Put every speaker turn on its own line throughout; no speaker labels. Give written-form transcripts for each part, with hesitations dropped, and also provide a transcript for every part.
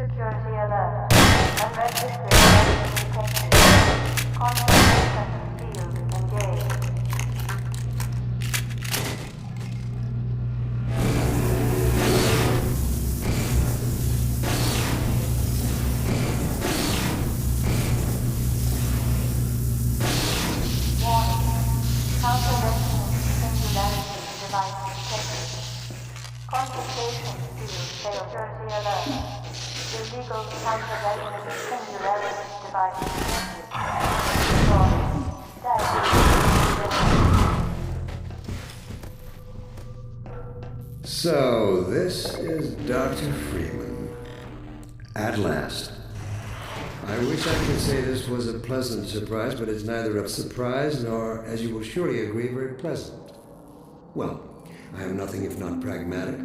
Security alert. Unregistered detected. Contact field engaged. Warning. Counter-resonance singularity device detected. Concentration field failed. Security alert. Illegal counter-resonance singularity device detected.
So, this is Dr. Freeman. At last. I wish I could say this was a pleasant surprise, but it's neither a surprise nor, as you will surely agree, very pleasant. Well, I am nothing if not pragmatic.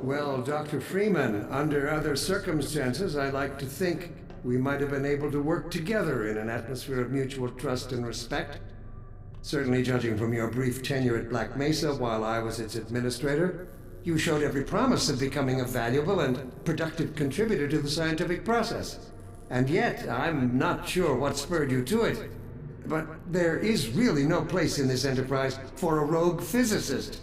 Well, Dr. Freeman, under other circumstances, I like to think we might have been able to work together in an atmosphere of mutual trust and respect. Certainly, judging from your brief tenure at Black Mesa while I was its administrator, you showed every promise of becoming a valuable and productive contributor to the scientific process. And yet, I'm not sure what spurred you to it. But there is really no place in this enterprise for a rogue physicist.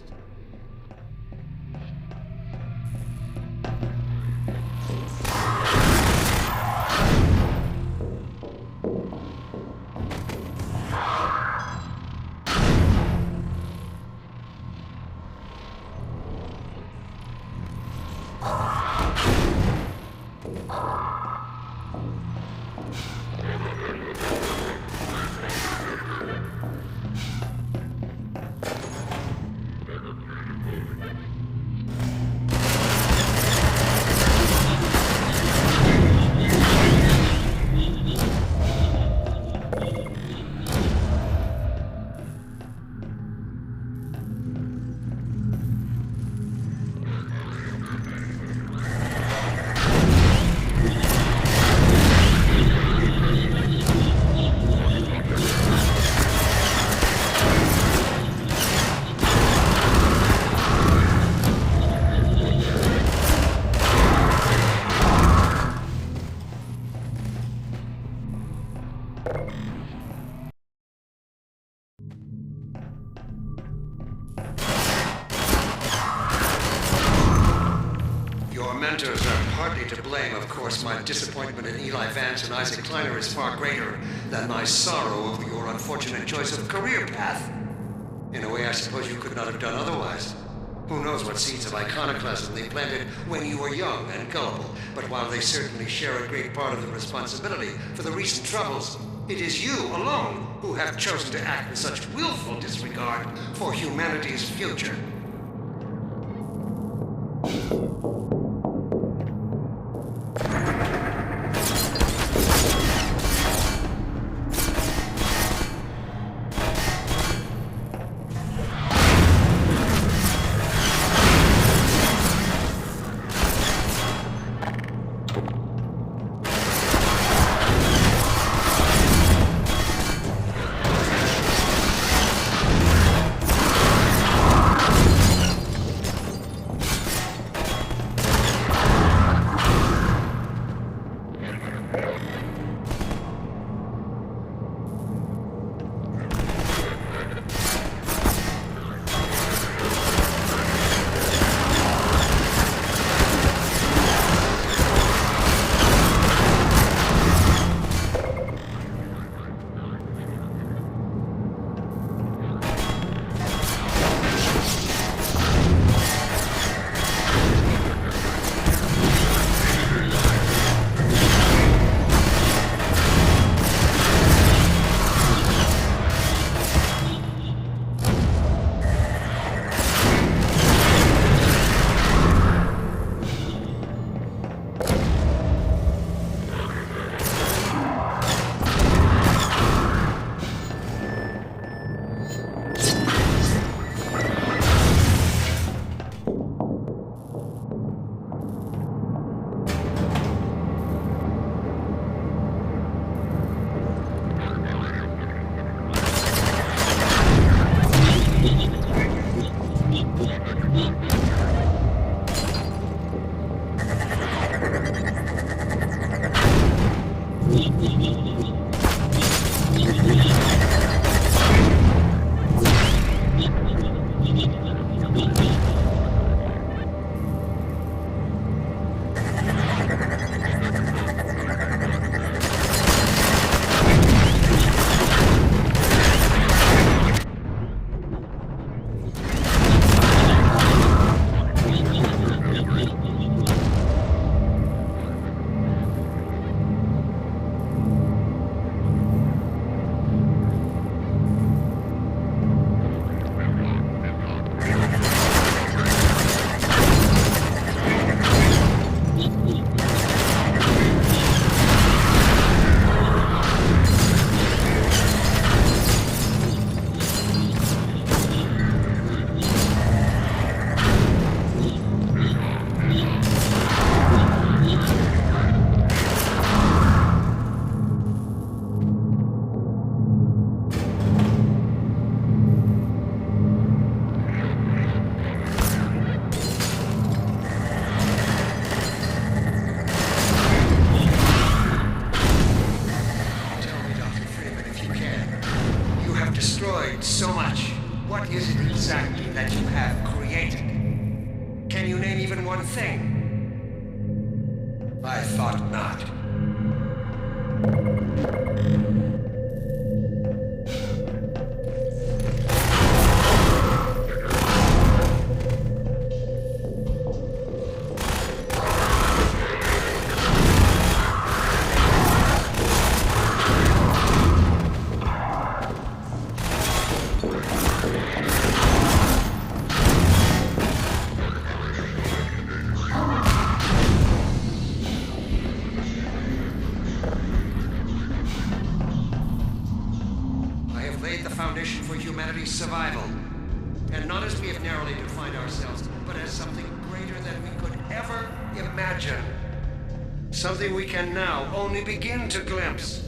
Your mentors are partly to blame, of course. My disappointment in Eli Vance and Isaac Kleiner is far greater than my sorrow over your unfortunate choice of career path. In a way, I suppose you could not have done otherwise. Who knows what seeds of iconoclasm they planted when you were young and gullible, but while they certainly share a great part of the responsibility for the recent troubles, it is you alone who have chosen to act with such willful disregard for humanity's future. So much. What is it exactly that you have created? Can you name even one thing? I thought not. Foundation for humanity's survival. And not as we have narrowly defined ourselves, but as something greater than we could ever imagine. Something we can now only begin to glimpse.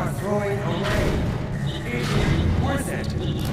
are throwing away. Is worth it.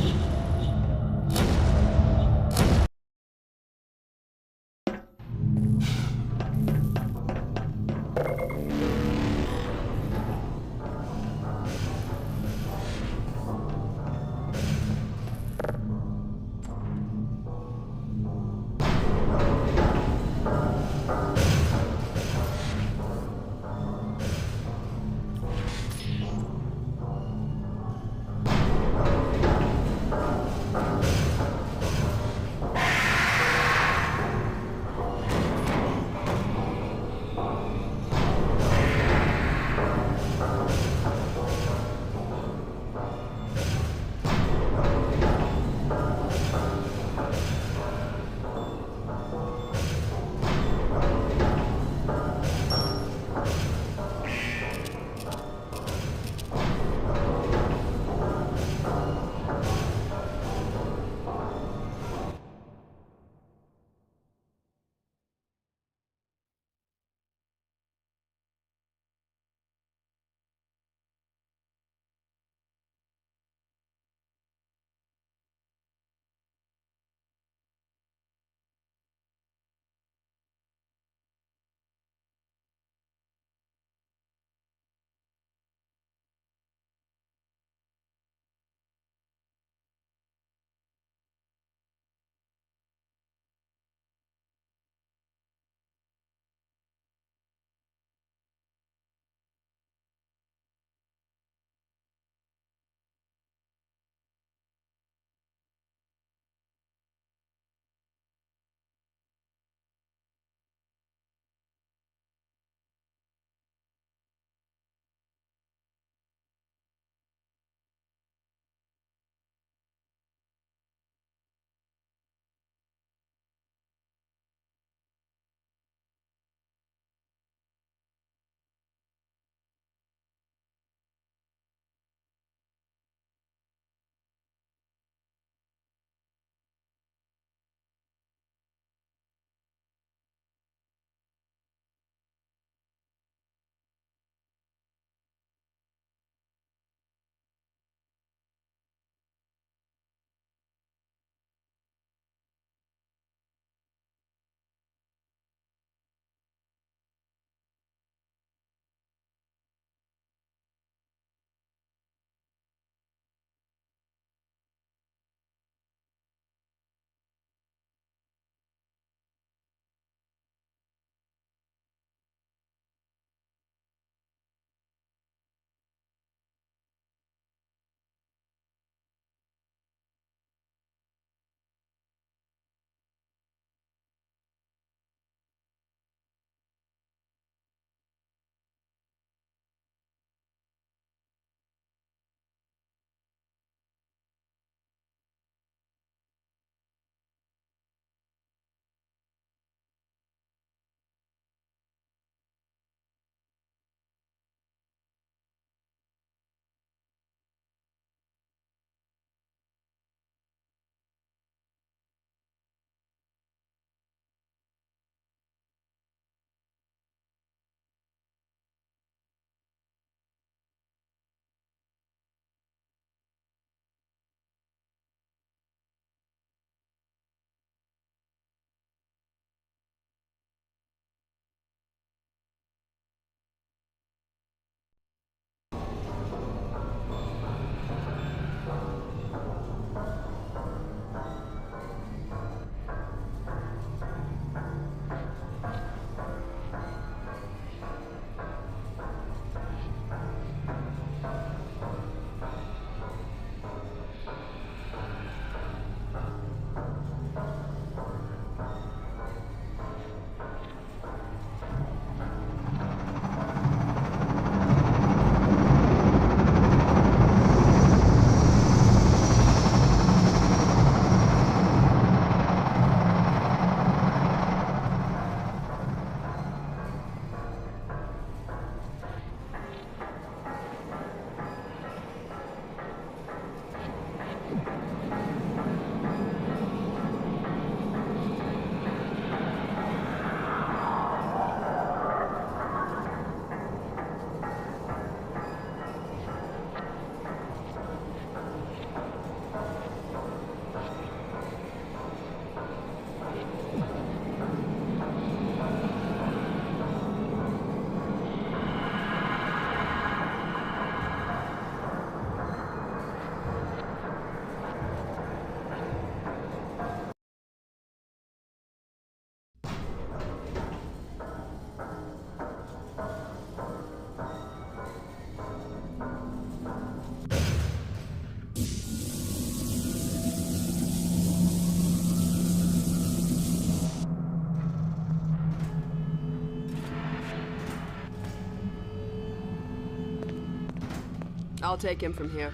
I'll take him from here.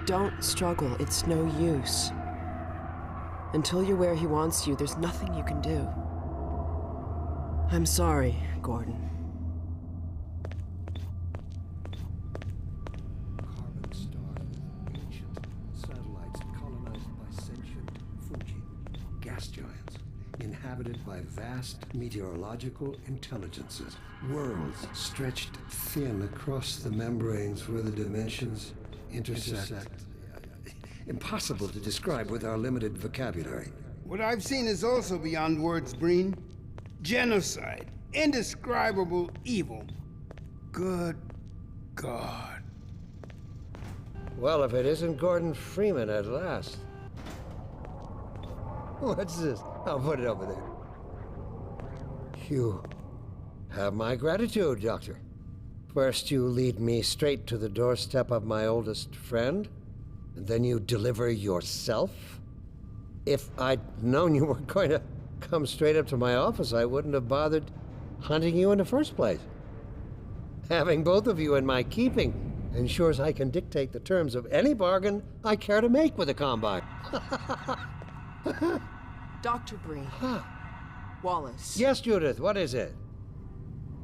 Don't struggle, it's no use. Until you're where he wants you, there's nothing you can do. I'm sorry, Gordon.
Carbon stars, ancient satellites colonized by sentient Fuji, gas giants, inhabited by vast meteorological intelligences, worlds stretched thin across the membranes where the dimensions intersect. Impossible to describe with our limited vocabulary.
What I've seen is also beyond words, Breen. Genocide. Indescribable evil. Good God.
Well, if it isn't Gordon Freeman at last. What's this? I'll put it over there. You have my gratitude, Doctor. First, you lead me straight to the doorstep of my oldest friend, and then you deliver yourself? If I'd known you were going to come straight up to my office, I wouldn't have bothered hunting you in the first place. Having both of you in my keeping ensures I can dictate the terms of any bargain I care to make with the Combine.
Dr. Breen. Wallace.
Yes, Judith, what is it?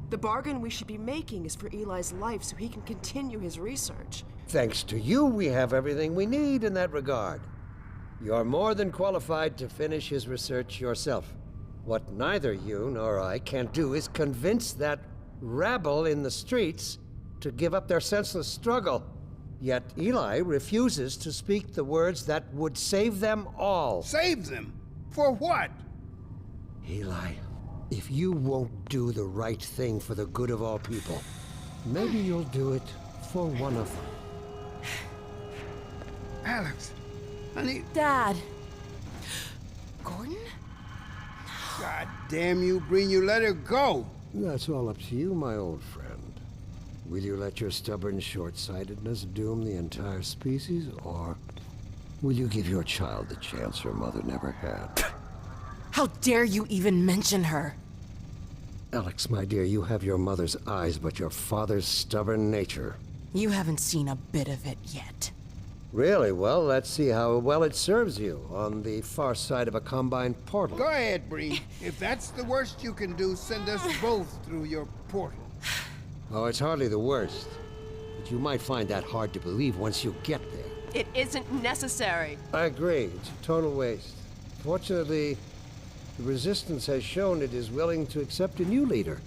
The bargain we should be making is for Eli's life so he can continue his research.
Thanks to you, we have everything we need in that regard. You're more than qualified to finish his research yourself. What neither you nor I can do is convince that rabble in the streets to give up their senseless struggle. Yet Eli refuses to speak the words that would save them all.
Save them? For what?
Eli, if you won't do the right thing for the good of all people, maybe you'll do it for one of them.
Alex, honey.
Dad. Gordon?
God damn you, Breen, you let her go.
That's all up to you, my old friend. Will you let your stubborn short-sightedness doom the entire species, or will you give your child the chance her mother never had?
How dare you even mention her?
Alex, my dear, you have your mother's eyes, but your father's stubborn nature.
You haven't seen a bit of it yet.
Really? Well, let's see how well it serves you on the far side of a Combine portal.
Go ahead, Breen. If that's the worst you can do, send us both through your portal.
Oh, it's hardly the worst. But you might find that hard to believe once you get there.
It isn't necessary.
I agree. It's a total waste. Fortunately, the Resistance has shown it is willing to accept a new leader.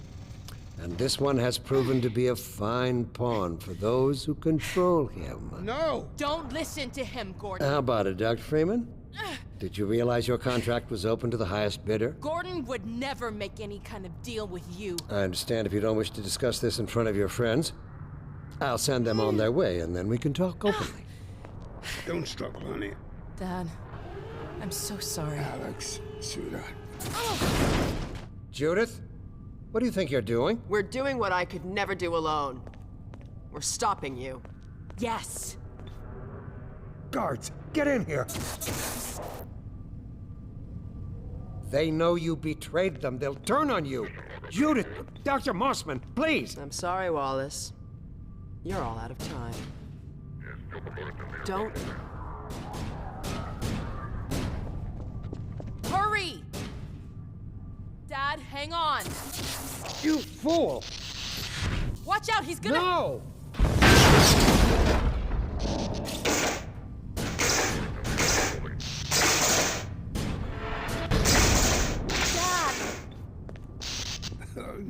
And this one has proven to be a fine pawn for those who control him.
No!
Don't listen to him, Gordon.
How about it, Dr. Freeman? Did you realize your contract was open to the highest bidder?
Gordon would never make any kind of deal with you.
I understand if you don't wish to discuss this in front of your friends. I'll send them on their way, and then we can talk openly.
Don't struggle, honey.
Dad, I'm so sorry.
Alex, sweetheart.
Judith, what do you think you're doing?
We're doing what I could never do alone. We're stopping you.
Yes.
Guards, get in here! They know you betrayed them. They'll turn on you. Judith, Dr. Mossman, please!
I'm sorry, Wallace. You're all out of time. Don't...
Hurry! Dad, hang on.
You fool!
Watch out, he's gonna...
No!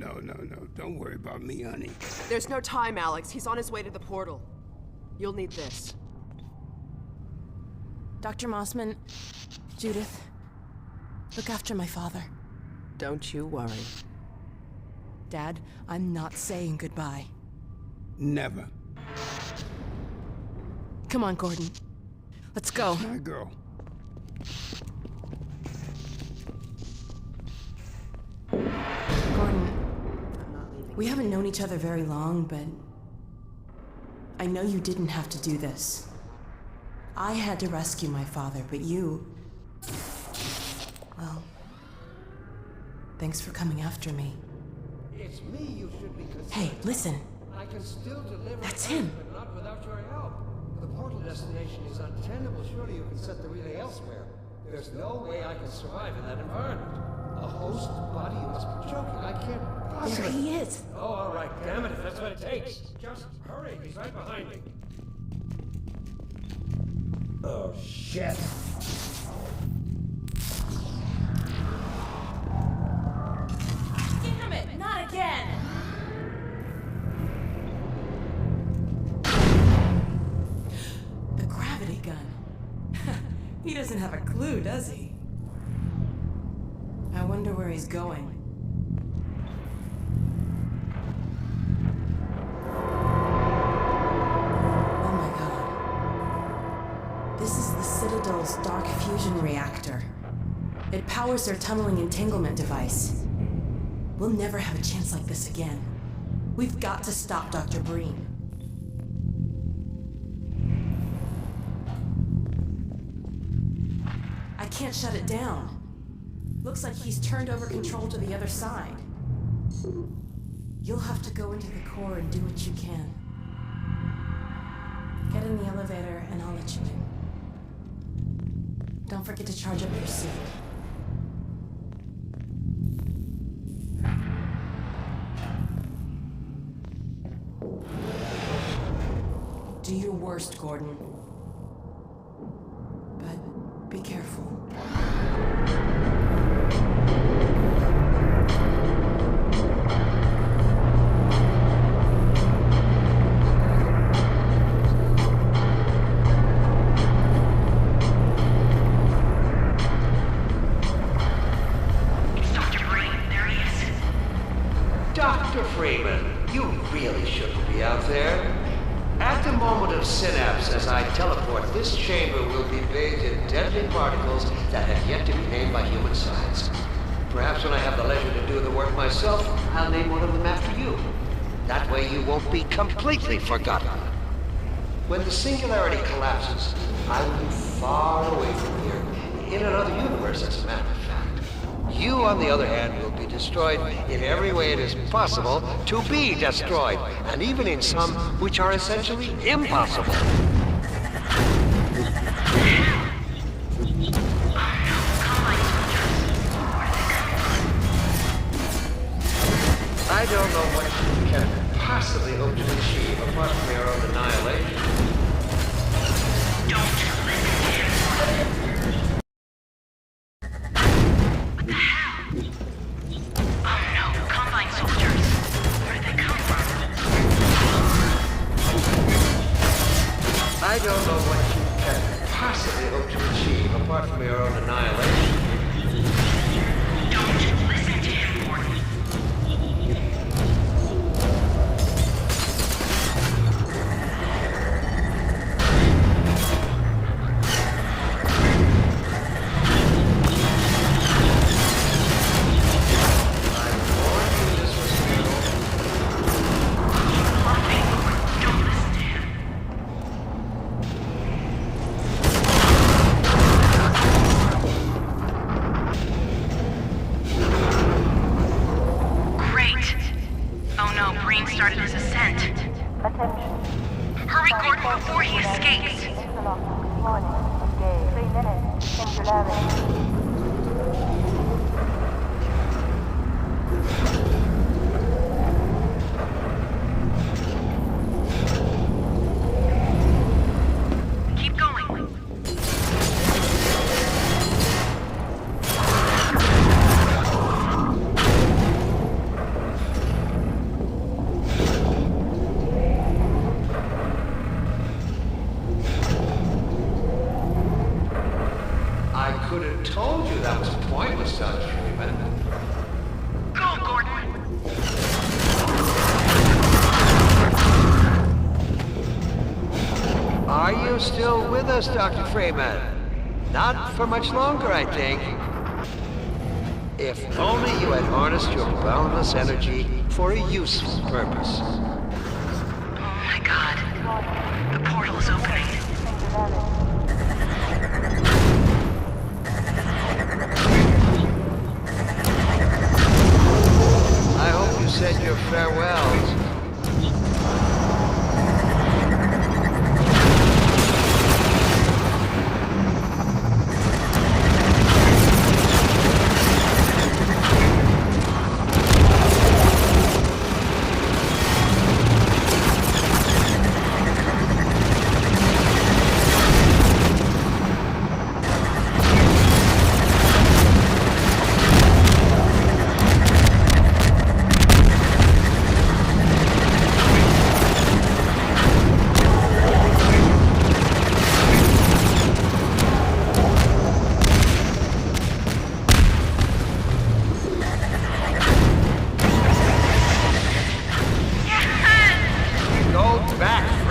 Oh, no. Don't worry about me, honey.
There's no time, Alex. He's on his way to the portal. You'll need this.
Dr. Mossman, Judith, look after my father.
Don't you worry.
Dad, I'm not saying goodbye.
Never.
Come on, Gordon. Let's go.
My girl.
Gordon, we haven't known each other very long, but I know you didn't have to do this. I had to rescue my father, but you... Well, thanks for coming after me.
It's me you should be concerned.
Hey, listen.
I can still deliver.
That's him.
But not without your help. The portal destination is untenable. Surely you can set the relay elsewhere. There's no way I can survive in that environment. A host body? You must be joking. I can't
There
possibly.
he is.
Oh, all right. Damn it, if that's what it takes. Just hurry. He's right behind me. Oh, shit.
Damn it, not again! The gravity gun. He doesn't have a clue, does he? I wonder where he's going. Oh my god. This is the Citadel's dark fusion reactor. It powers their tunneling entanglement device. We'll never have a chance like this again. We've got to stop Dr. Breen. I can't shut it down. Looks like he's turned over control to the other side. You'll have to go into the core and do what you can. Get in the elevator and I'll let you in. Don't forget to charge up your suit. Do your worst, Gordon. But be careful.
It's Dr. Breen. There he is.
Dr. Freeman, you really shouldn't be out there. At the moment of synapse, as I teleport, this chamber will be bathed in deadly particles that have yet to be named by human science. Perhaps when I have the leisure to do the work myself, I'll name one of them after you. That way you won't be completely forgotten. When the singularity collapses, I will be far away from here, in another universe, as a matter of fact. You, on the other hand, will be destroyed in every way it is possible to be destroyed, and even in some which are essentially impossible. I don't know what you can possibly hope to achieve apart from your own annihilation.
Don't listen to him. What the hell? Oh no, Combine soldiers. Where did they come from?
I don't know what you can possibly hope to achieve apart from your own annihilation.
Don't listen to him, Gordon. Great. Oh no, Breen started his ascent.
Attention.
Hurry, Gordon, before he escapes.
Interlocking. Warning. Engage. 3 minutes. Singularity.
Keep going.
I could have told you that was pointless, Dr. Freeman.
Go, Gordon.
Are you still with us, Dr. Freeman? Not for much longer, I think. If only you had harnessed your boundless energy for a useful purpose.
Oh my god. The portal is opening.
Singularity.
I hope you said your farewells.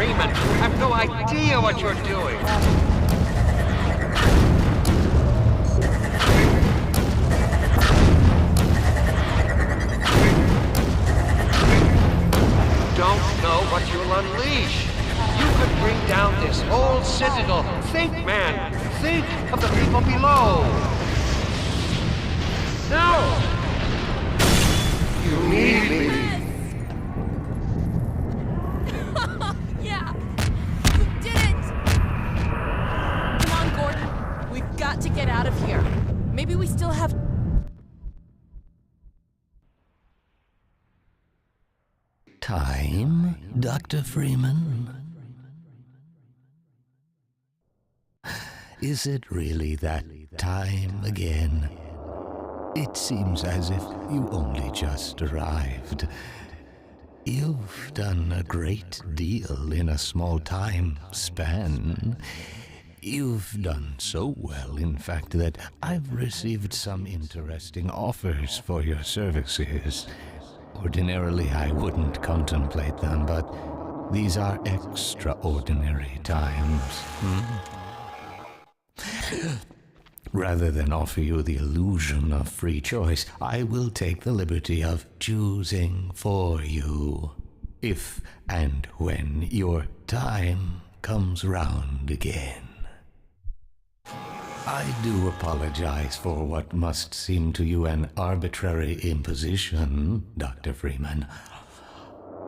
Freeman, have no idea what you're doing. Don't know what you'll unleash. You could bring down this whole Citadel. Think, man. Think of the people below. No! You need me.
Yeah! You did it! Come on, Gordon. We've got to get out of here. Maybe we still have...
Time, Dr. Freeman? Is it really that time again? It seems as if you only just arrived. You've done a great deal in a small time span. You've done so well, in fact, that I've received some interesting offers for your services. Ordinarily, I wouldn't contemplate them, but these are extraordinary times. Rather than offer you the illusion of free choice, I will take the liberty of choosing for you, if and when your time comes round again. I do apologize for what must seem to you an arbitrary imposition, Dr. Freeman.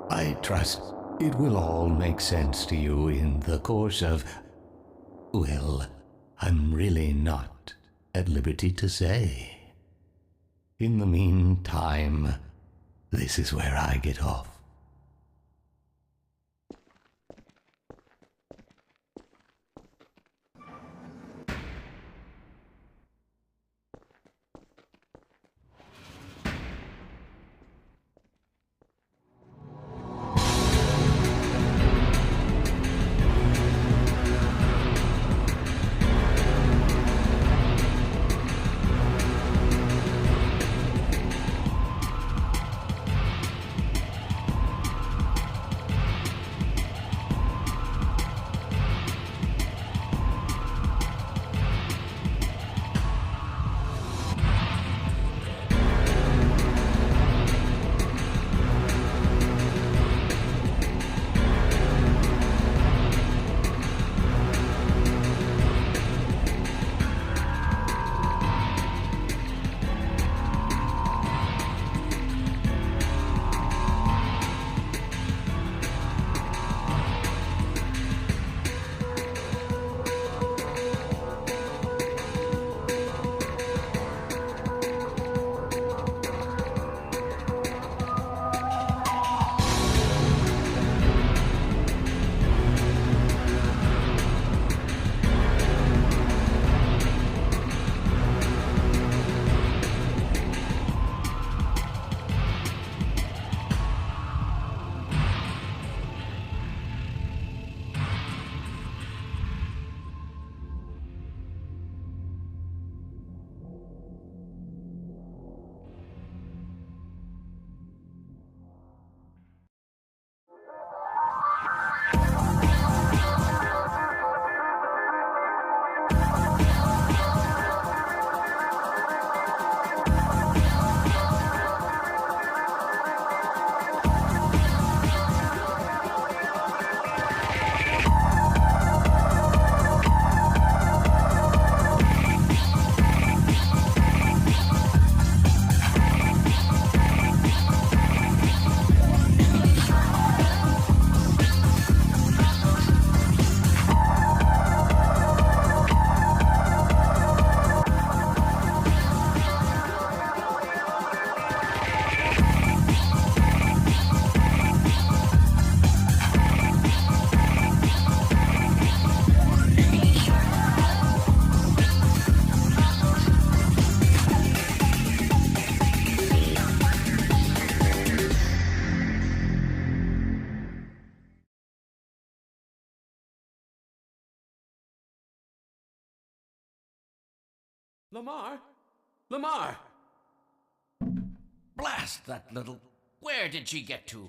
I trust it will all make sense to you in the course of... well, I'm really not at liberty to say. In the meantime, this is where I get off.
Lamar? Lamar! Blast that little... Where did she get to?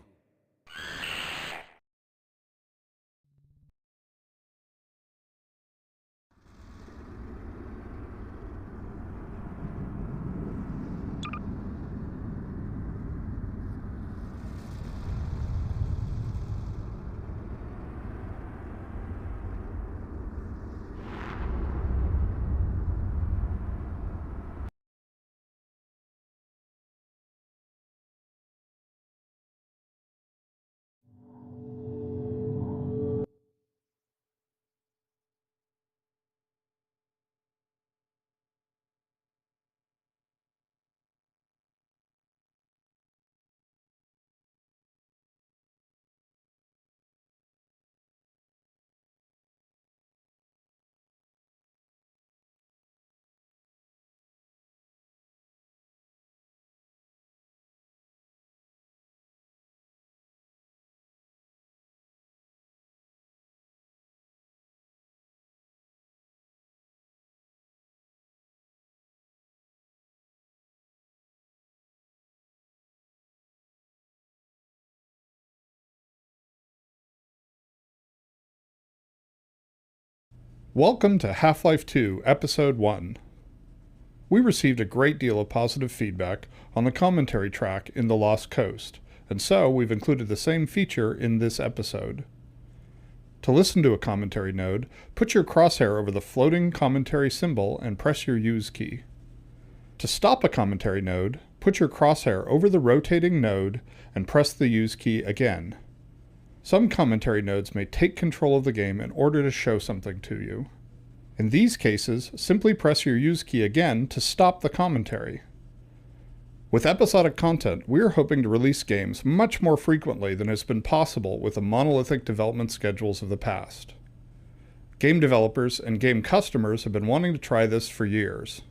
Welcome to Half-Life 2, Episode 1. We received a great deal of positive feedback on the commentary track in The Lost Coast, and so we've included the same feature in this episode. To listen to a commentary node, put your crosshair over the floating commentary symbol and press your Use key. To stop a commentary node, put your crosshair over the rotating node and press the Use key again. Some commentary nodes may take control of the game in order to show something to you. In these cases, simply press your Use key again to stop the commentary. With episodic content, we are hoping to release games much more frequently than has been possible with the monolithic development schedules of the past. Game developers and game customers have been wanting to try this for years.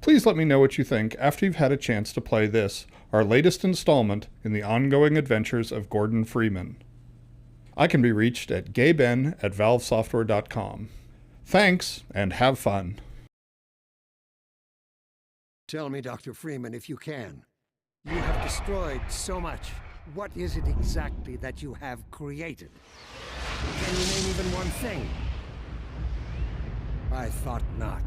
Please let me know what you think after you've had a chance to play this, our latest installment in the ongoing adventures of Gordon Freeman. I can be reached at gayben@valvesoftware.com. Thanks, and have fun.
Tell me, Dr. Freeman, if you can. You have destroyed so much. What is it exactly that you have created? Can you name even one thing? I thought not.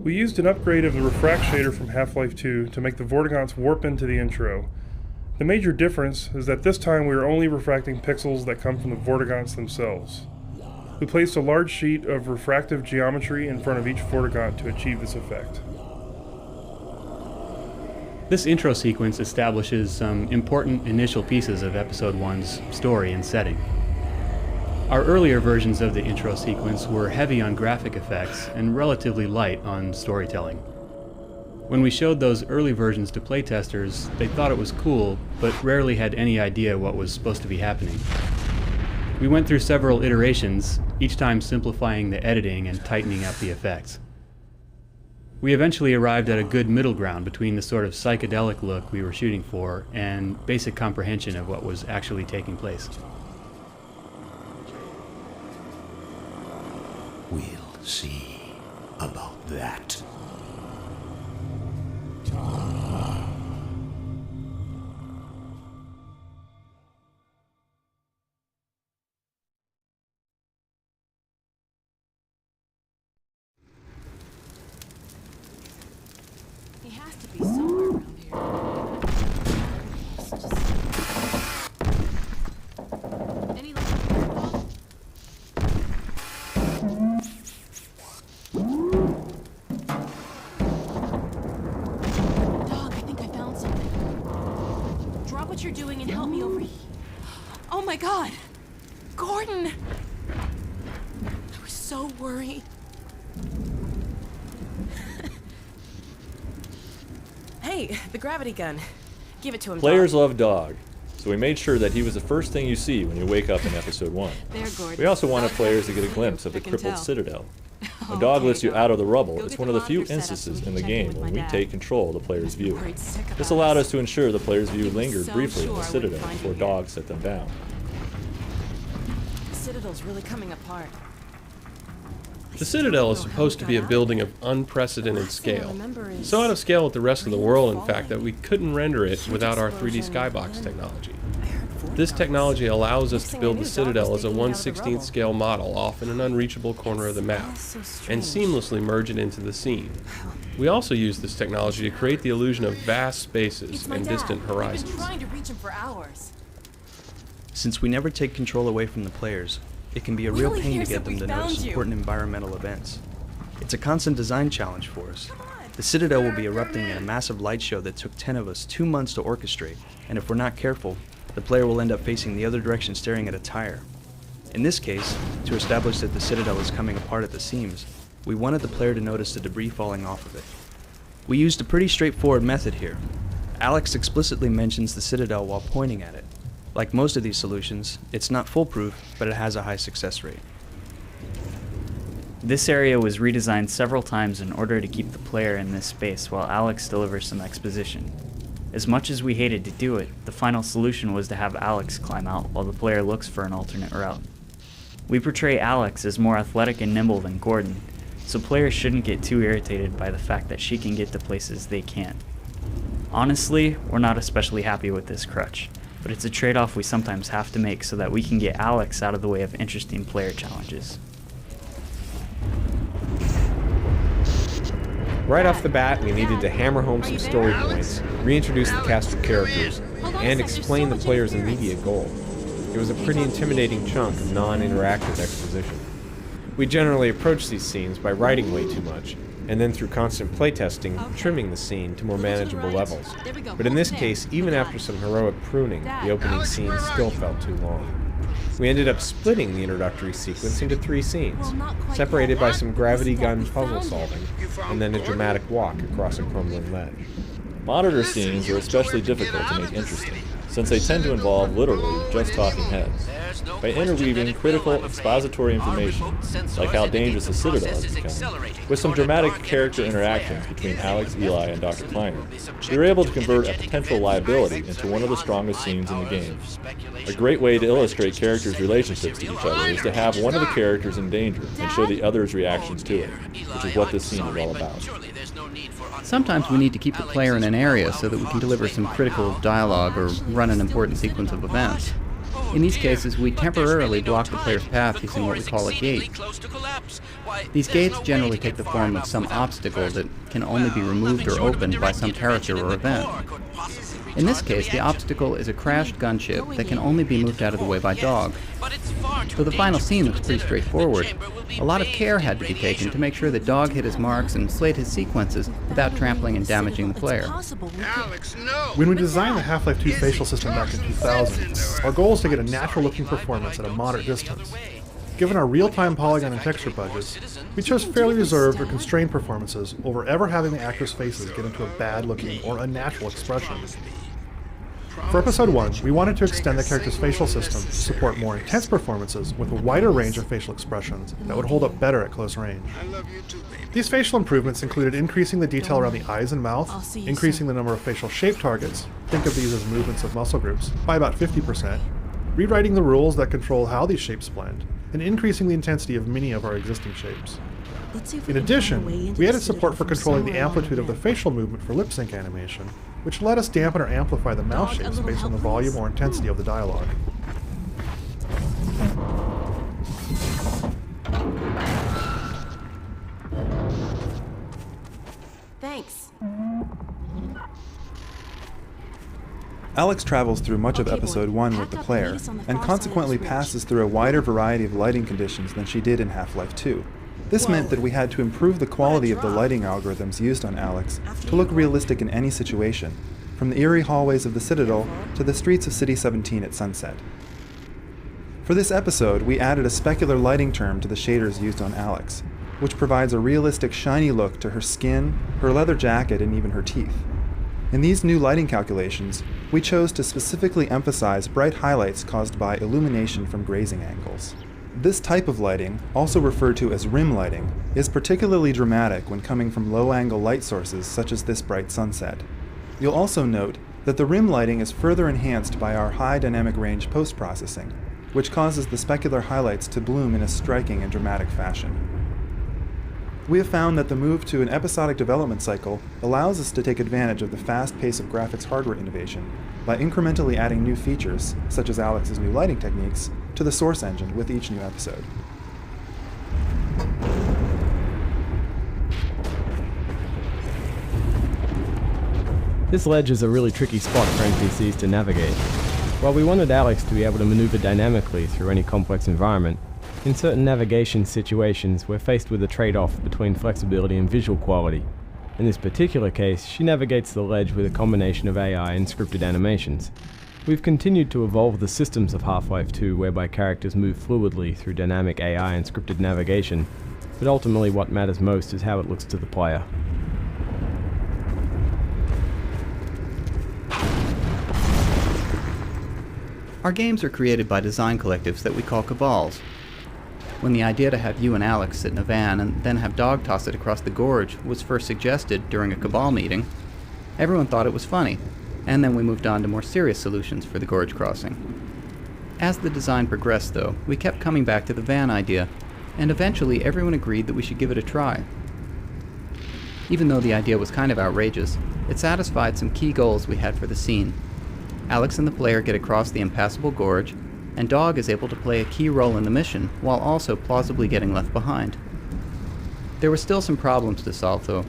We used an upgrade of the refract shader from Half-Life 2 to make the Vortigaunts warp into the intro. The major difference is that this time we are only refracting pixels that come from the Vortigaunts themselves. We placed a large sheet of refractive geometry in front of each Vortigaunt to achieve this effect.
This intro sequence establishes some important initial pieces of Episode 1's story and setting. Our earlier versions of the intro sequence were heavy on graphic effects and relatively light on storytelling. When we showed those early versions to playtesters, they thought it was cool, but rarely had any idea what was supposed to be happening. We went through several iterations, each time simplifying the editing and tightening up the effects. We eventually arrived at a good middle ground between the sort of psychedelic look we were shooting for and basic comprehension of what was actually taking place.
We'll see about that.
He has to be somewhere around here. Any luck with your ball? Dog, I think I found something. Drop what you're doing and help me over here. Oh my god! Gordon! I was so worried.
Hey, the gravity gun. Give it to him,
Players
Dog.
love Dog, so we made sure that he was the first thing you see when you wake up in Episode 1.
There, Gordon.
We also wanted players to get a glimpse of the
I can
crippled
tell.
Citadel. When Dog lifts you out of the rubble,
Go
it's
get
one
the
of the few
monitor set up so
instances
we
in
can
the
check in
game
with
when
my
we
dad.
take control of the player's view.
Worried sick about
This allowed
us.
us to ensure the player's view
He'd be
lingered
so
briefly in
sure
the
I wouldn't
Citadel
find
before
you here.
Dog set them down.
The Citadel's really coming apart.
The Citadel is supposed to be a building of unprecedented scale. So out of scale with the rest of the world, in fact, that we couldn't render it without our 3D Skybox technology. This technology allows us to build the Citadel as a 1/16th scale model off in an unreachable corner of the map, and seamlessly merge it into the scene. We also use this technology to create the illusion of vast spaces and distant horizons.
I've been trying to reach him for hours.
Since we never take control away from the players, it can be a real
Willie
pain to
hears
get
that
them
we
to
found
notice
you.
important environmental events. It's a constant design challenge for us. The Citadel will be erupting in a massive light show that took 10 of us 2 months to orchestrate, and if we're not careful, the player will end up facing the other direction staring at a tire. In this case, to establish that the Citadel is coming apart at the seams, we wanted the player to notice the debris falling off of it. We used a pretty straightforward method here. Alex explicitly mentions the Citadel while pointing at it. Like most of these solutions, it's not foolproof, but it has a high success rate.
This area was redesigned several times in order to keep the player in this space while Alex delivers some exposition. As much as we hated to do it, the final solution was to have Alex climb out while the player looks for an alternate route. We portray Alex as more athletic and nimble than Gordon, so players shouldn't get too irritated by the fact that she can get to places they can't. Honestly, we're not especially happy with this crutch. but it's a trade-off we sometimes have to make so that we can get Alex out of the way of interesting player challenges.
Right off the bat, we needed to hammer home some story points, reintroduce the cast of characters, and explain the player's immediate goal. It was a pretty intimidating chunk of non-interactive exposition. We generally approach these scenes by writing way too much, and then through constant playtesting, trimming the scene to more manageable levels. But in this case, even after some heroic pruning, the opening scene still felt too long. We ended up splitting the introductory sequence into 3 scenes, separated by some gravity gun puzzle solving, and then a dramatic walk across a crumbling ledge.
Monitor scenes are especially difficult to make interesting, since they tend to involve literally just talking heads. By interweaving critical expository information, like how dangerous the Citadel has become, with some dramatic character interactions between Alex, Eli, and Dr. Kleiner, we were able to convert a potential liability into one of the strongest scenes in the game. A great way to illustrate characters' relationships to each other is to have one of the characters in danger and show the other's reactions to it, which is what this scene is all about.
Sometimes we need to keep the player in an area so that we can deliver some critical dialogue or run an important sequence of events. In these cases, we temporarily block the player's path using what we call a gate. These gates generally take the form of some obstacle that can only be removed or opened by some character or event. In this case, the obstacle is a crashed gunship that can only be moved out of the way by Dog. Though the final scene looks pretty straightforward, a lot of care had to be taken to make sure that Dog hit his marks and played his sequences without trampling and damaging the player.
When we designed the Half-Life 2 facial system back in 2000, our goal was to get a natural-looking performance at a moderate distance. Given our real-time polygon and texture budgets, we chose fairly reserved or constrained performances over ever having the actors' faces get into a bad-looking or unnatural expression. For Episode 1, we wanted to extend the character's facial system to support more intense performances with a wider range of facial expressions that would hold up better at close range. These facial improvements included increasing the detail around the eyes and mouth, increasing the number of facial shape targets, think of these as movements of muscle groups, by about 50%, rewriting the rules that control how these shapes blend, and increasing the intensity of many of our existing shapes. In addition, we added support for controlling the amplitude of the facial movement for lip sync animation, which let us dampen or amplify the mouth shapes based on the volume or intensity of the dialogue.
Thanks.
Alex travels through much of Episode 1 with the player, and consequently passes through a wider variety of lighting conditions than she did in Half-Life 2. This meant that we had to improve the quality of the lighting algorithms used on Alex to look realistic in any situation, from the eerie hallways of the Citadel to the streets of City 17 at sunset. For this episode, we added a specular lighting term to the shaders used on Alex, which provides a realistic shiny look to her skin, her leather jacket, and even her teeth. In these new lighting calculations, we chose to specifically emphasize bright highlights caused by illumination from grazing angles. This type of lighting, also referred to as rim lighting, is particularly dramatic when coming from low-angle light sources such as this bright sunset. You'll also note that the rim lighting is further enhanced by our high dynamic range post-processing, which causes the specular highlights to bloom in a striking and dramatic fashion. We have found that the move to an episodic development cycle allows us to take advantage of the fast pace of graphics hardware innovation by incrementally adding new features, such as Alex's new lighting techniques, to the source engine with each new episode.
This ledge is a really tricky spot for NPCs to navigate. While we wanted Alex to be able to maneuver dynamically through any complex environment, in certain navigation situations we're faced with a trade-off between flexibility and visual quality. In this particular case, she navigates the ledge with a combination of AI and scripted animations. We've continued to evolve the systems of Half-Life 2 whereby characters move fluidly through dynamic AI and scripted navigation, but ultimately what matters most is how it looks to the player.
Our games are created by design collectives that we call cabals. When the idea to have you and Alex sit in a van and then have Dog toss it across the gorge was first suggested during a cabal meeting, everyone thought it was funny, and then we moved on to more serious solutions for the gorge crossing. As the design progressed though, we kept coming back to the van idea, and eventually everyone agreed that we should give it a try. Even though the idea was kind of outrageous, it satisfied some key goals we had for the scene. Alex and the player get across the impassable gorge, and Dog is able to play a key role in the mission while also plausibly getting left behind. There were still some problems to solve, though.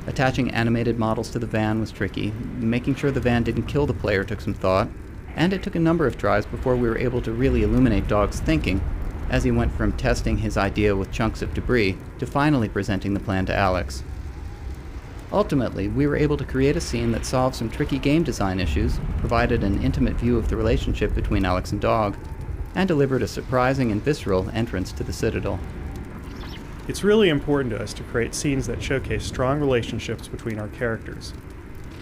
Attaching animated models to the van was tricky, making sure the van didn't kill the player took some thought, and it took a number of tries before we were able to really illuminate Dog's thinking, as he went from testing his idea with chunks of debris to finally presenting the plan to Alex. Ultimately, we were able to create a scene that solved some tricky game design issues, provided an intimate view of the relationship between Alex and Dog, and delivered a surprising and visceral entrance to the Citadel.
It's really important to us to create scenes that showcase strong relationships between our characters.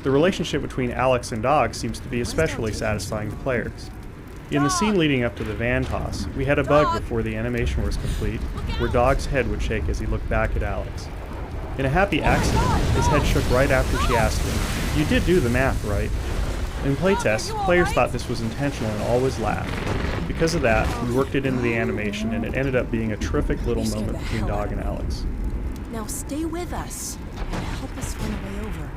The relationship between Alex and Dog seems to be especially satisfying to players. In the scene leading up to the van toss, we had a bug before the animation was complete, where Dog's head would shake as he looked back at Alex. In a happy accident, his head shook right after she asked him, "You did do the math, right?" In playtests, players thought this was intentional and always laughed. Because of that, we worked it into the animation, and it ended up being a terrific little moment between Dog and Alex.
Now stay with us and help us find a way over.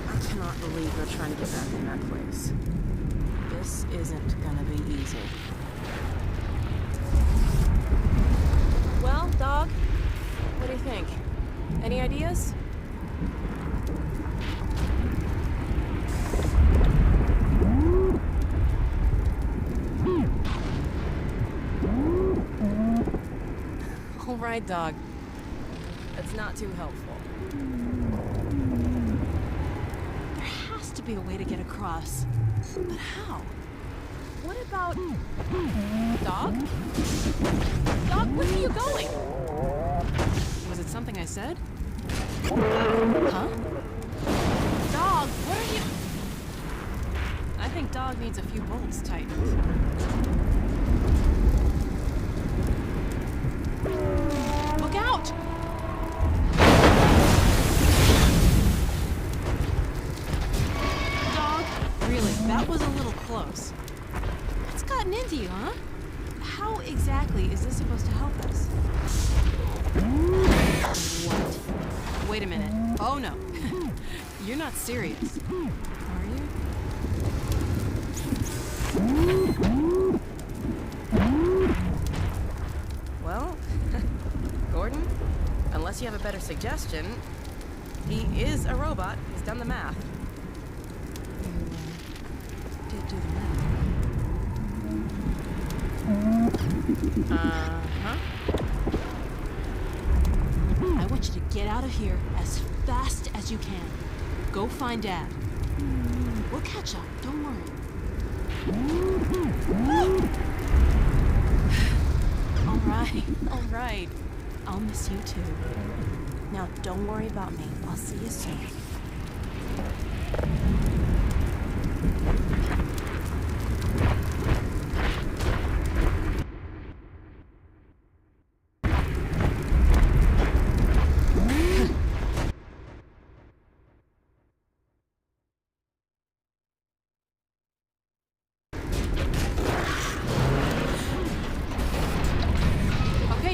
I cannot believe we're trying to get back in that place. This isn't gonna be easy. Well, Dog, what do you think? Any ideas? All right, Dog. That's not too helpful. There has to be a way to get across. But how? What about... Dog? Dog, where are you going? Was it something I said? Huh? Dog, what are you... I think Dog needs a few bolts tightened. Look out! Dog, really, that was a little close. What's gotten into you, huh? How exactly is this supposed to help us? What? Wait a minute. Oh no. You're not serious. Are you? Well, Gordon, unless you have a better suggestion, he is a robot. He's done the math. You did do the math. Uh-huh. I want you to get out of here as fast as you can. Go find Dad. We'll catch up, don't worry. All right. I'll miss you too. Now don't worry about me. I'll see you soon.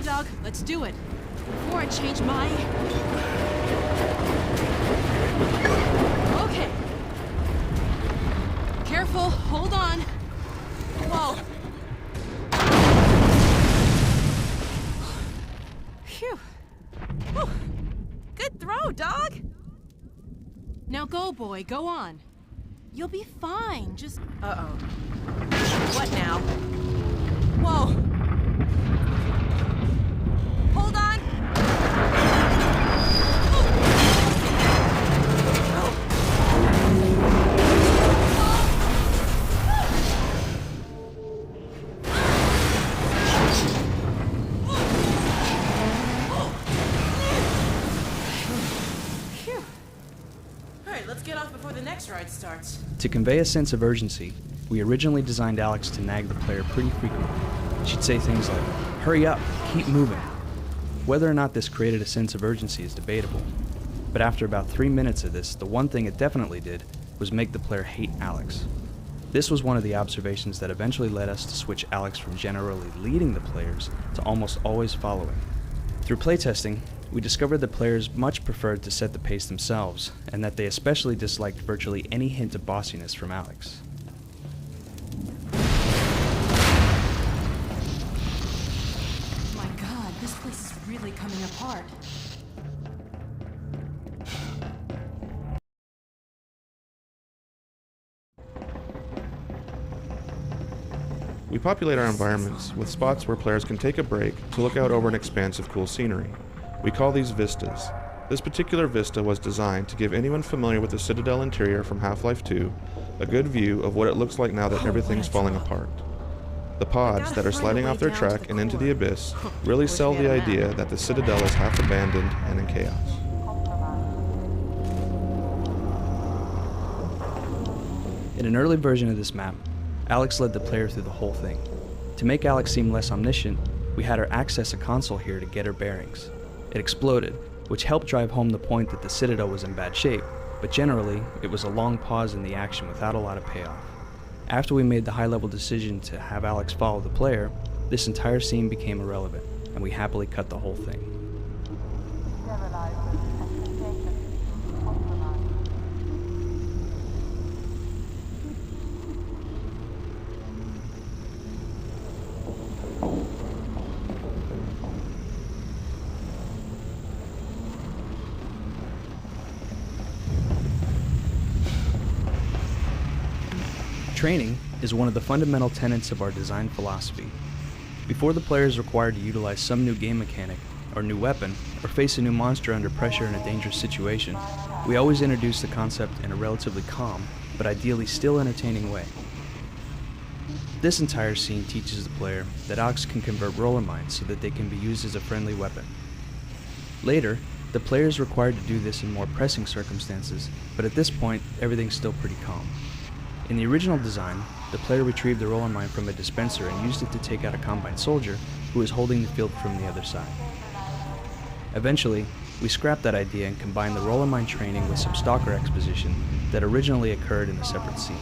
Dog, let's do it. Before I change my... Okay. Careful, hold on. Whoa. Phew. Whew. Good throw, Dog. Now go, boy, go on. You'll be fine, just... Uh-oh. What now? Whoa. Hold on! Phew. Alright, let's get off before the next ride starts.
To convey a sense of urgency, we originally designed Alex to nag the player pretty frequently. She'd say things like, "Hurry up, keep moving." Whether or not this created a sense of urgency is debatable, but after about 3 minutes of this, the one thing it definitely did was make the player hate Alex. This was one of the observations that eventually led us to switch Alex from generally leading the players to almost always following. Through playtesting, we discovered that players much preferred to set the pace themselves, and that they especially disliked virtually any hint of bossiness from Alex.
My god, this place is really coming apart.
We populate our environments with spots where players can take a break to look out over an expanse of cool scenery. We call these vistas. This particular vista was designed to give anyone familiar with the Citadel interior from Half-Life 2 a good view of what it looks like now that everything's falling apart. The pods that are sliding off their track and into the abyss really sell the idea that the Citadel is half abandoned and in chaos.
In an early version of this map, Alex led the player through the whole thing. To make Alex seem less omniscient, we had her access a console here to get her bearings. It exploded, which helped drive home the point that the Citadel was in bad shape, but generally, it was a long pause in the action without a lot of payoff. After we made the high-level decision to have Alex follow the player, this entire scene became irrelevant, and we happily cut the whole thing. Training is one of the fundamental tenets of our design philosophy. Before the player is required to utilize some new game mechanic, or new weapon, or face a new monster under pressure in a dangerous situation, we always introduce the concept in a relatively calm, but ideally still entertaining way. This entire scene teaches the player that Alex can convert roller mines so that they can be used as a friendly weapon. Later, the player is required to do this in more pressing circumstances, but at this point, everything's still pretty calm. In the original design, the player retrieved the roller mine from a dispenser and used it to take out a Combine soldier who was holding the field from the other side. Eventually, we scrapped that idea and combined the roller mine training with some Stalker exposition that originally occurred in a separate scene.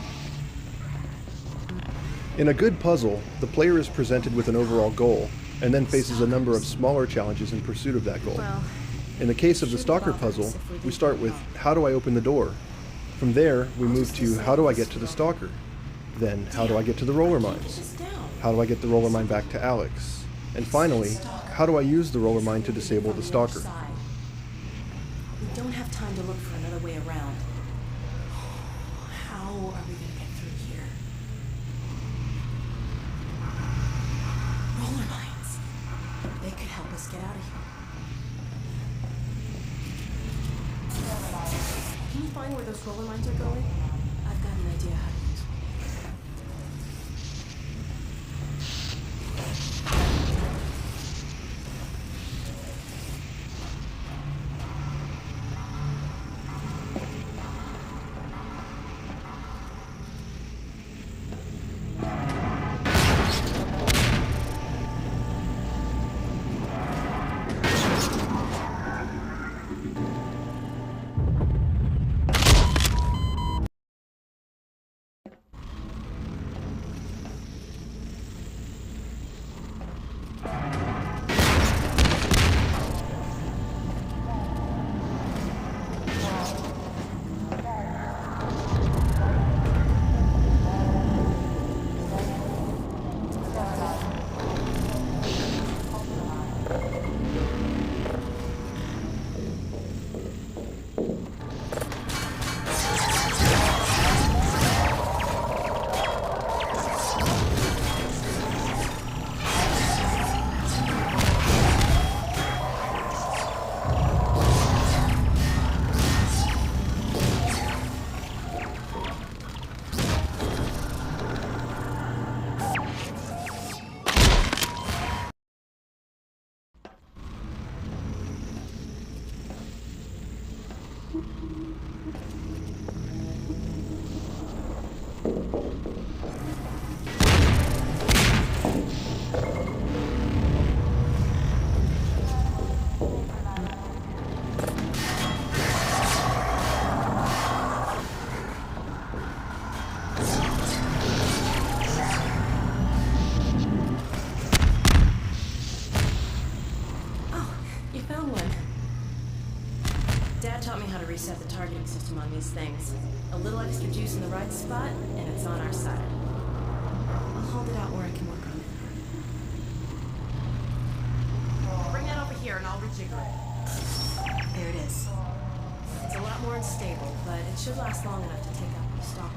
In a good puzzle, the player is presented with an overall goal, and then faces a number of smaller challenges in pursuit of that goal. In the case of the Stalker puzzle, we start with, how do I open the door? From there, we move to, how do I get to the Stalker? Then, how do I get to the roller mines? How do I get the roller mine back to Alex? And finally, how do I use the roller mine to disable the Stalker?
We don't have time to look for another way around. How are we gonna get through here? Roller mines. They could help us get out of here. Can you find where those roller mines are going? I've got an idea how to use one. how to reset the targeting system on these things. A little extra juice in the right spot, and it's on our side. I'll hold it out where I can work on it. Bring that over here and I'll rejigger it. There it is. It's a lot more unstable, but it should last long enough to take out the stock.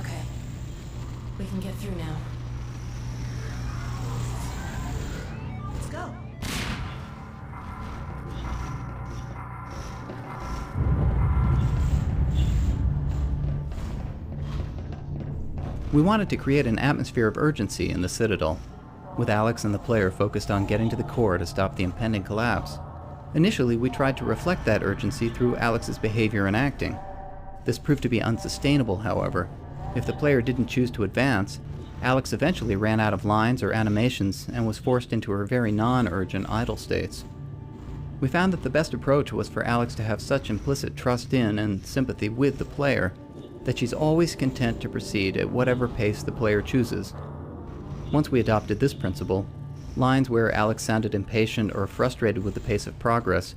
Okay. We can get through now. Let's go.
We wanted to create an atmosphere of urgency in the Citadel, with Alex and the player focused on getting to the core to stop the impending collapse. Initially, we tried to reflect that urgency through Alex's behavior and acting. This proved to be unsustainable, however. If the player didn't choose to advance, Alex eventually ran out of lines or animations and was forced into her very non-urgent idle states. We found that the best approach was for Alex to have such implicit trust in and sympathy with the player that she's always content to proceed at whatever pace the player chooses. Once we adopted this principle, lines where Alex sounded impatient or frustrated with the pace of progress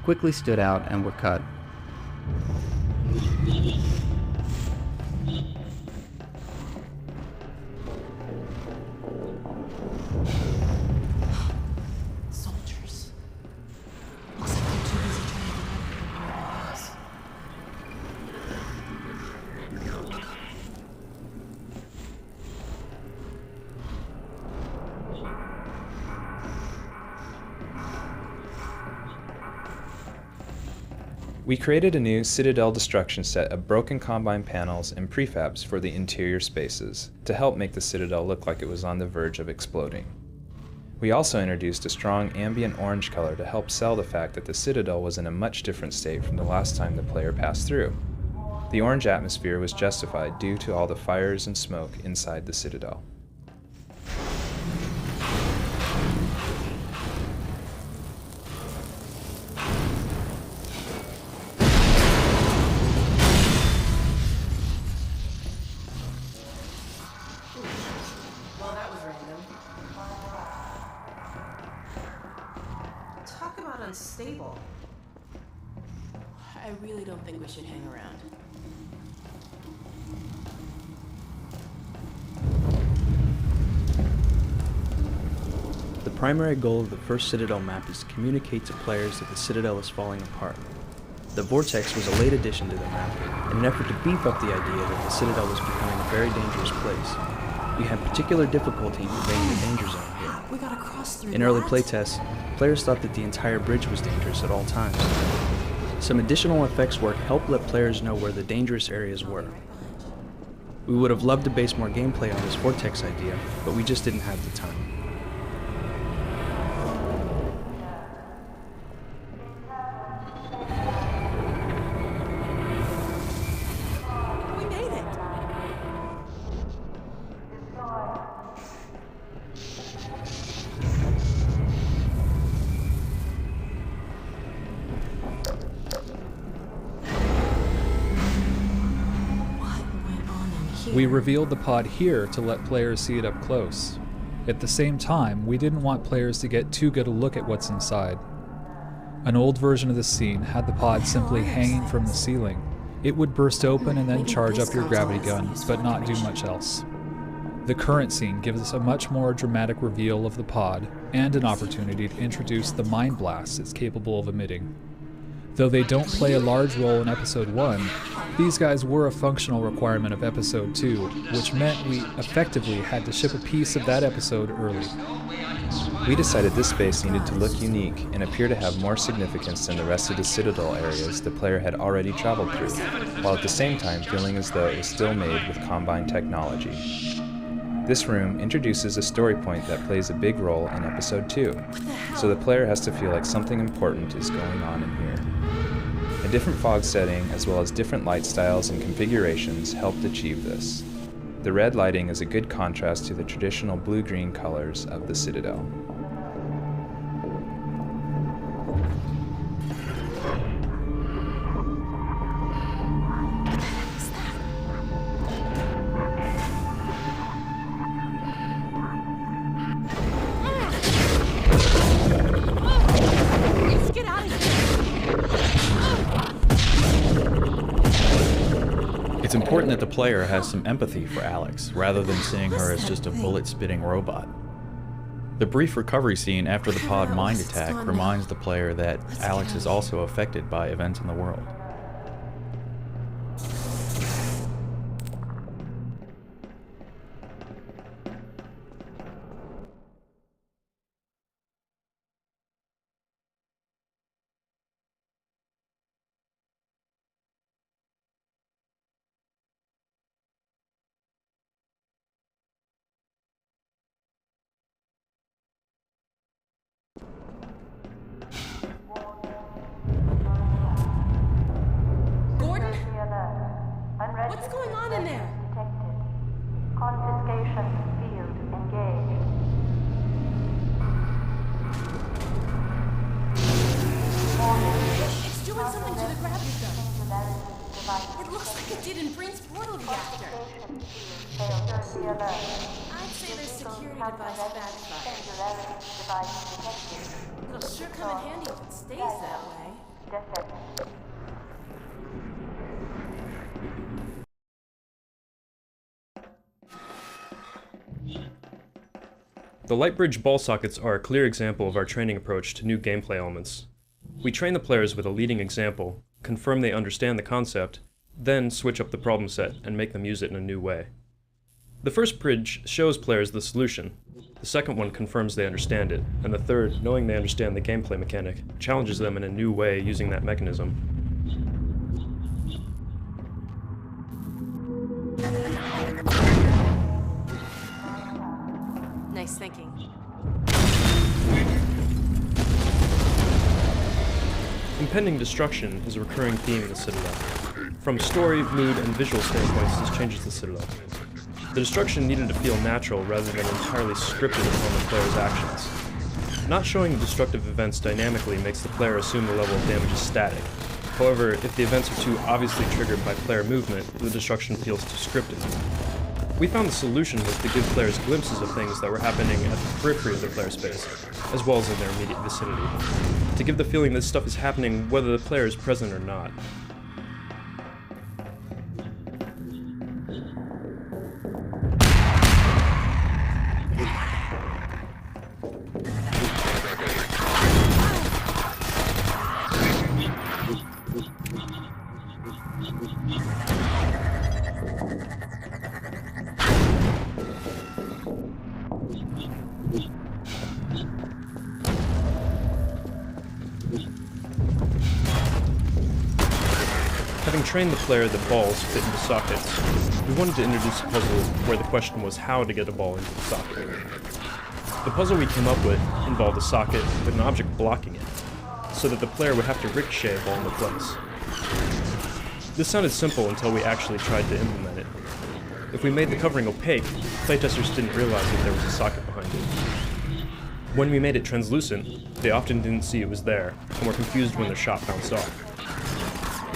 quickly stood out and were cut.
Soldiers. Looks like they're too busy trying to get out of here.
We created a new Citadel destruction set of broken Combine panels and prefabs for the interior spaces to help make the Citadel look like it was on the verge of exploding. We also introduced a strong ambient orange color to help sell the fact that the Citadel was in a much different state from the last time the player passed through. The orange atmosphere was justified due to all the fires and smoke inside the Citadel.
Well, that was random. Talk about unstable. I really don't think we should hang around.
The primary goal of the first Citadel map is to communicate to players that the Citadel is falling apart. The Vortex was a late addition to the map, in an effort to beef up the idea that the Citadel was becoming a very dangerous place. We had particular difficulty in conveying the danger zone here.
We gotta cross through
In early playtests, players thought that the entire bridge was dangerous at all times. Some additional effects work helped let players know where the dangerous areas were. We would have loved to base more gameplay on this Vortex idea, but we just didn't have the time.
We made it!
We revealed the pod here to let players see it up close. At the same time, we didn't want players to get too good a look at what's inside. An old version of the scene had the pod simply hanging from the ceiling. It would burst open and then charge up your gravity gun, but not do much else. The current scene gives us a much more dramatic reveal of the pod and an opportunity to introduce the mind blasts it's capable of emitting. Though they don't play a large role in Episode 1, these guys were a functional requirement of Episode 2, which meant we effectively had to ship a piece of that episode early.
We decided this space needed to look unique and appear to have more significance than the rest of the Citadel areas the player had already traveled through, while at the same time feeling as though it was still made with Combine technology. This room introduces a story point that plays a big role in Episode 2, so the player has to feel like something important is going on in here. A different fog setting, as well as different light styles and configurations, helped achieve this. The red lighting is a good contrast to the traditional blue-green colors of the Citadel.
important that the player has some empathy for Alex, rather than seeing her as just a bullet-spitting robot. The brief recovery scene after the pod mind attack reminds the player that Alex is also affected by events in the world.
What's going on in there?
Confiscation field engaged.
It's doing something to the gravity gun. It looks like it did in Breen's portal reactor. I'd say their security device backfired. It'll sure come in handy if it stays that way.
The Lightbridge ball sockets are a clear example of our training approach to new gameplay elements. We train the players with a leading example, confirm they understand the concept, then switch up the problem set and make them use it in a new way. The first bridge shows players the solution, the second one confirms they understand it, and the third, knowing they understand the gameplay mechanic, challenges them in a new way using that mechanism.
Nice thinking.
Impending destruction is a recurring theme in the Citadel. From story, mood, and visual standpoints, this changes the Citadel. The destruction needed to feel natural rather than entirely scripted upon the player's actions. Not showing the destructive events dynamically makes the player assume the level of damage is static. However, if the events are too obviously triggered by player movement, the destruction feels too scripted. We found the solution was to give players glimpses of things that were happening at the periphery of the player space, as well as in their immediate vicinity, to give the feeling this stuff is happening whether the player is present or not. Having trained the player that balls fit into sockets, we wanted to introduce a puzzle where the question was how to get a ball into the socket. The puzzle we came up with involved a socket with an object blocking it, so that the player would have to ricochet a ball into place. This sounded simple until we actually tried to implement it. If we made the covering opaque, playtesters didn't realize that there was a socket behind it. When we made it translucent, they often didn't see it was there, and were confused when their shot bounced off.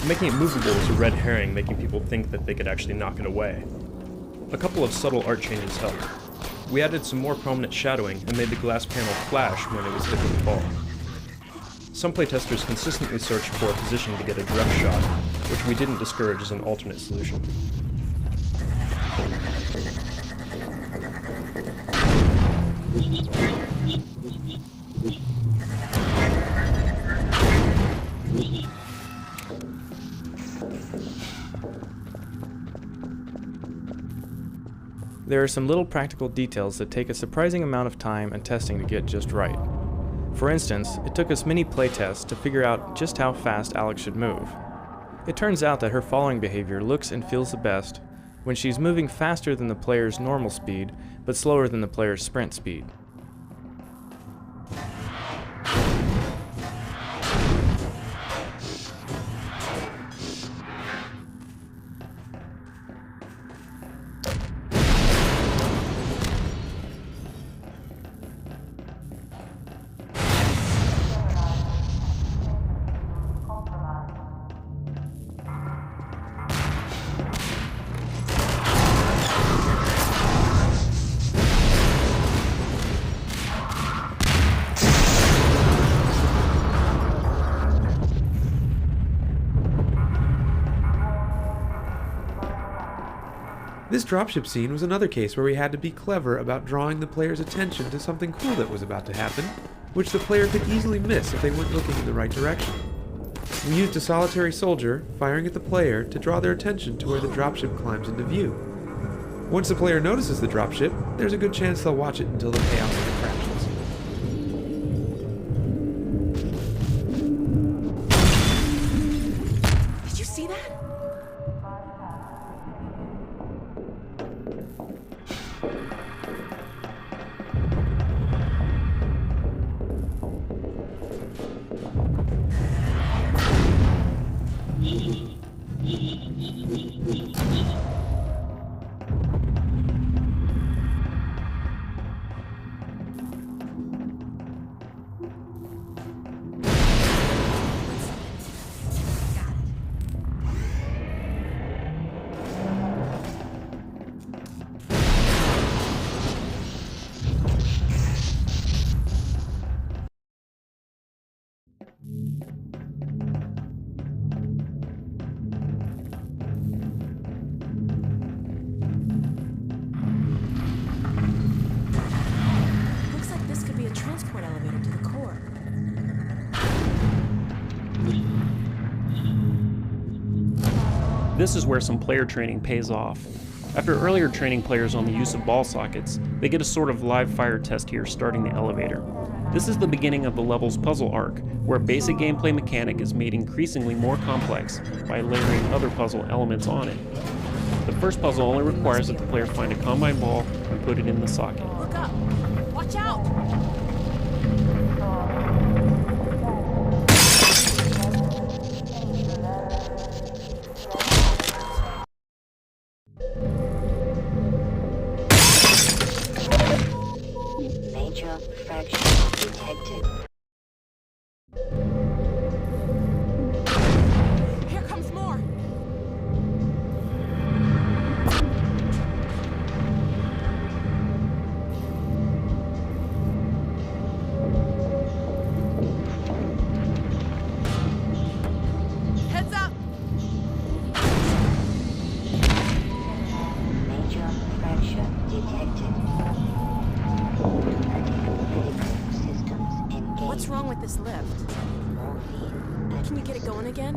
Making it movable was a red herring, making people think that they could actually knock it away. A couple of subtle art changes helped. We added some more prominent shadowing and made the glass panel flash when it was hit with the ball. Some playtesters consistently searched for a position to get a direct shot, which we didn't discourage as an alternate solution.
There are some little practical details that take a surprising amount of time and testing to get just right. For instance, it took us many playtests to figure out just how fast Alex should move. It turns out that her falling behavior looks and feels the best when she's moving faster than the player's normal speed, but slower than the player's sprint speed.
This dropship scene was another case where we had to be clever about drawing the player's attention to something cool that was about to happen, which the player could easily miss if they weren't looking in the right direction. We used a solitary soldier firing at the player to draw their attention to where the dropship climbs into view. Once the player notices the dropship, there's a good chance they'll watch it until the payoff of it crashes.
Did you see that? Transport elevator to the core.
This is where some player training pays off. After earlier training players on the use of ball sockets, they get a sort of live fire test here starting the elevator. This is the beginning of the level's puzzle arc, where a basic gameplay mechanic is made increasingly more complex by layering other puzzle elements on it. The first puzzle only requires that the player find a combine ball and put it in the socket.
Look up! Watch out!
Major fracture detected.
Here comes more! Heads up!
Major fracture detected. Systems engaged.
What's wrong with this lift? Can you get it going again?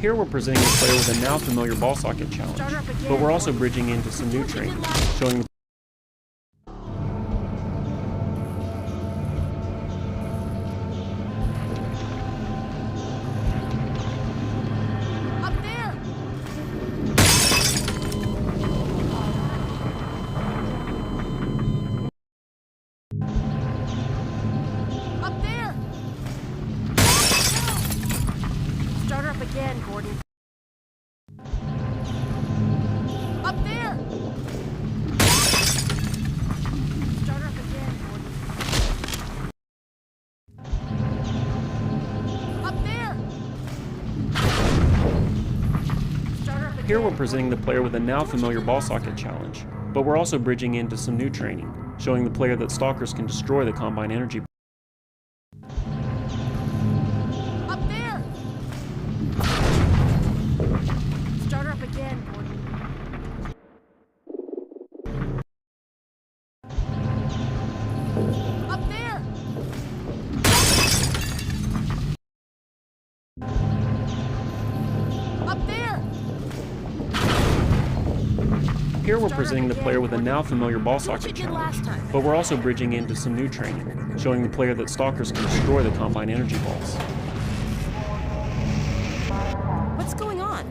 Here we're presenting the player with a now familiar ball socket challenge, but we're also bridging into some new training, showing the
again, Gordon. Up there! Start her up again, Gordon. Up there! Start her up again.
Here we're presenting the player with a now familiar ball socket challenge, but we're also bridging into some new training, showing the player that stalkers can destroy the Combine energy. Here we're presenting the player with a now familiar ball socket challenge, but we're also bridging into some new training, showing the player that stalkers can destroy the Combine energy balls.
What's going on?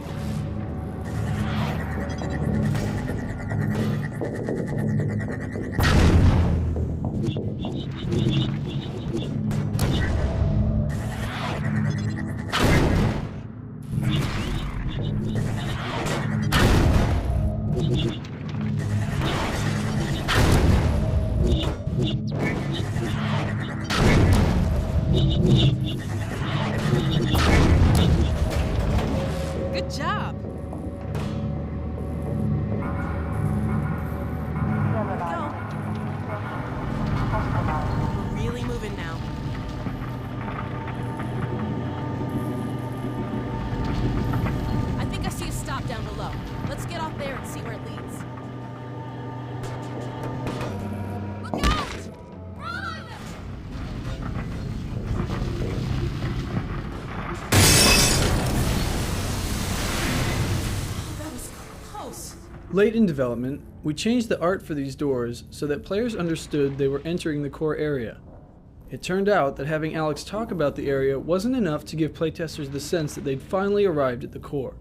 Good job. Go. Really moving now. I think I see a stop down below. Let's get off there and see where it leads. Look out! Run! That was close.
Late in development, we changed the art for these doors so that players understood they were entering the core area. It turned out that having Alex talk about the area wasn't enough to give playtesters the sense that they'd finally arrived at the core.